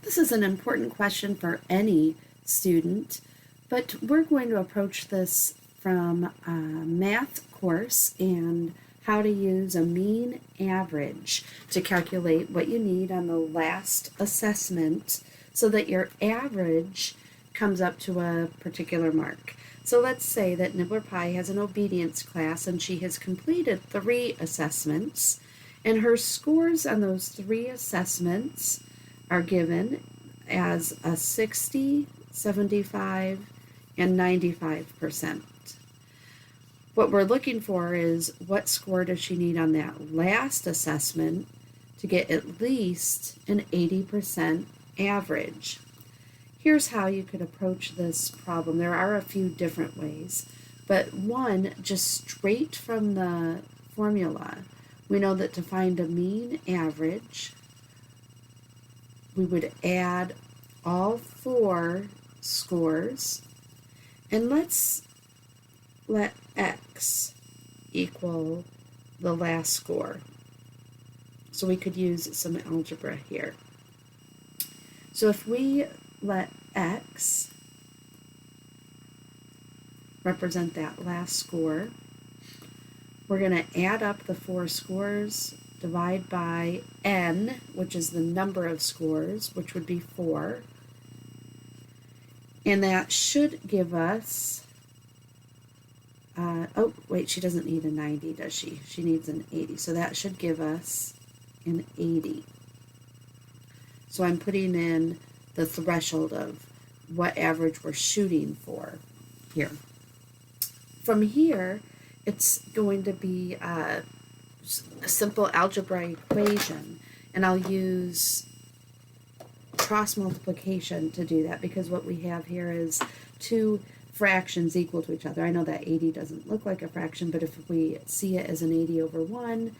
This is an important question for any student, but we're going to approach this from a math course and how to use a mean average to calculate what you need on the last assessment so that your average comes up to a particular mark. So let's say that Nibbler Pie has an obedience class and she has completed 3 assessments, and her scores on those 3 assessments are given as a 60, 75, and 95%. What we're looking for is what score does she need on that last assessment to get at least an 80% average. Here's how you could approach this problem. There are a few different ways, but one, just straight from the formula, we know that to find a mean average, we would add all 4 scores, and let's let x equal the last score. So we could use some algebra here. So if we let x represent that last score, we're going to add up the 4 scores, divide by n, which is the number of scores, which would be 4. And that should give us, oh, wait, she doesn't need a 90, does she? She needs an 80. So that should give us an 80. So I'm putting in the threshold of what average we're shooting for here. From here, it's going to be a simple algebra equation, and I'll use cross multiplication to do that, because what we have here is 2 fractions equal to each other. I know that 80 doesn't look like a fraction, but if we see it as an 80 over 1,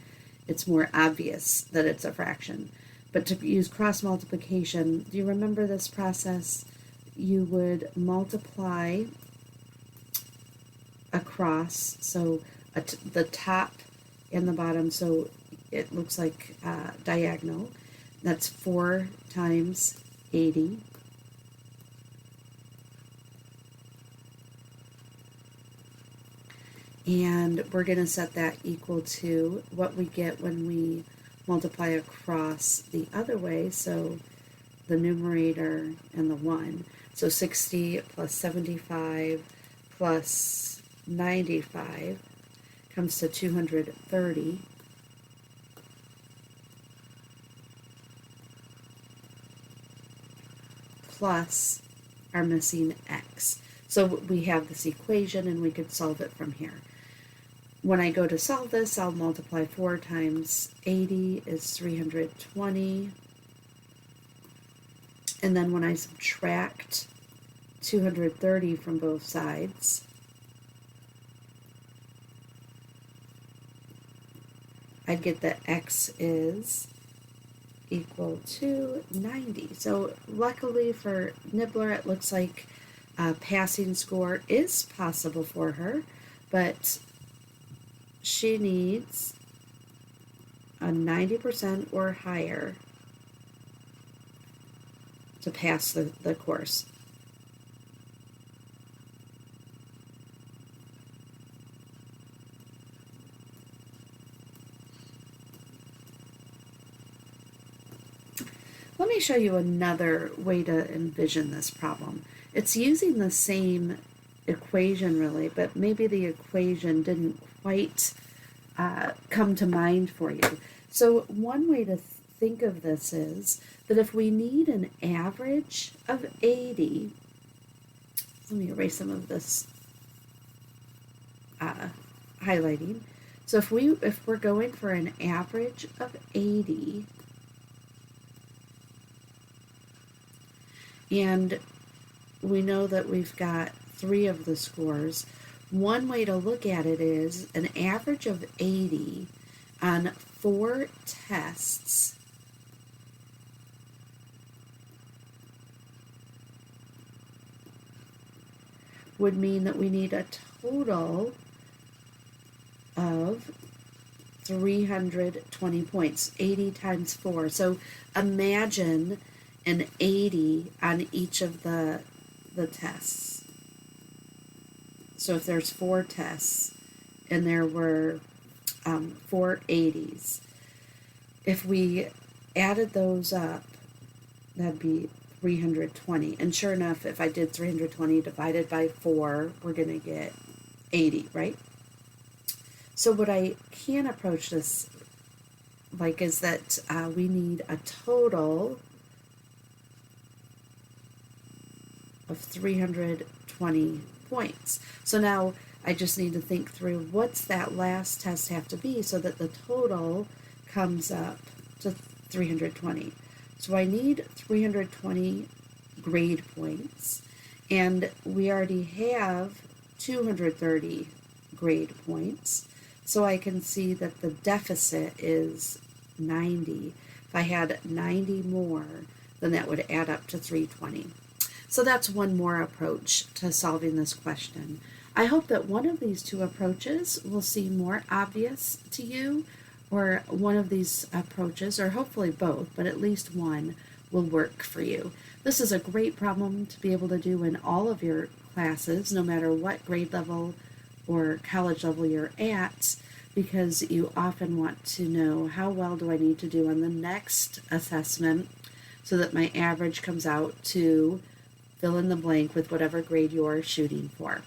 it's more obvious that it's a fraction. But to use cross multiplication, do you remember this process? You would multiply across, so the top and the bottom, so it looks like diagonal. That's 4 times 80. And we're going to set that equal to what we get when we multiply across the other way, so the numerator and the 1. So 60 plus 75 plus 95 comes to 230. Plus our missing x. So we have this equation and we could solve it from here. When I go to solve this, I'll multiply 4 times 80 is 320. And then when I subtract 230 from both sides, I'd get that x is equal to 90. So luckily for Nibbler, it looks like a passing score is possible for her, but she needs a 90% or higher to pass the course. Let me show you another way to envision this problem. It's using the same equation really, but maybe the equation didn't quite come to mind for you. So one way to think of this is that if we need an average of 80, let me erase some of this highlighting. So if we're going for an average of 80, and we know that we've got 3 of the scores, one way to look at it is an average of 80 on 4 tests would mean that we need a total of 320 points, 80 times 4. So imagine an 80 on each of the tests. So if there's 4 tests and there were 4 80s, if we added those up, that'd be 320. And sure enough, if I did 320 divided by 4, we're going to get 80, right? So what I can approach this like is that we need a total of 320 points. So now I just need to think through what's that last test have to be so that the total comes up to 320. So I need 320 grade points, and we already have 230 grade points. So I can see that the deficit is 90. If I had 90 more, then that would add up to 320. So that's one more approach to solving this question. I hope that one of these two approaches will seem more obvious to you, or one of these approaches, or hopefully both, but at least one will work for you. This is a great problem to be able to do in all of your classes, no matter what grade level or college level you're at, because you often want to know how well do I need to do on the next assessment so that my average comes out to fill in the blank with whatever grade you're shooting for.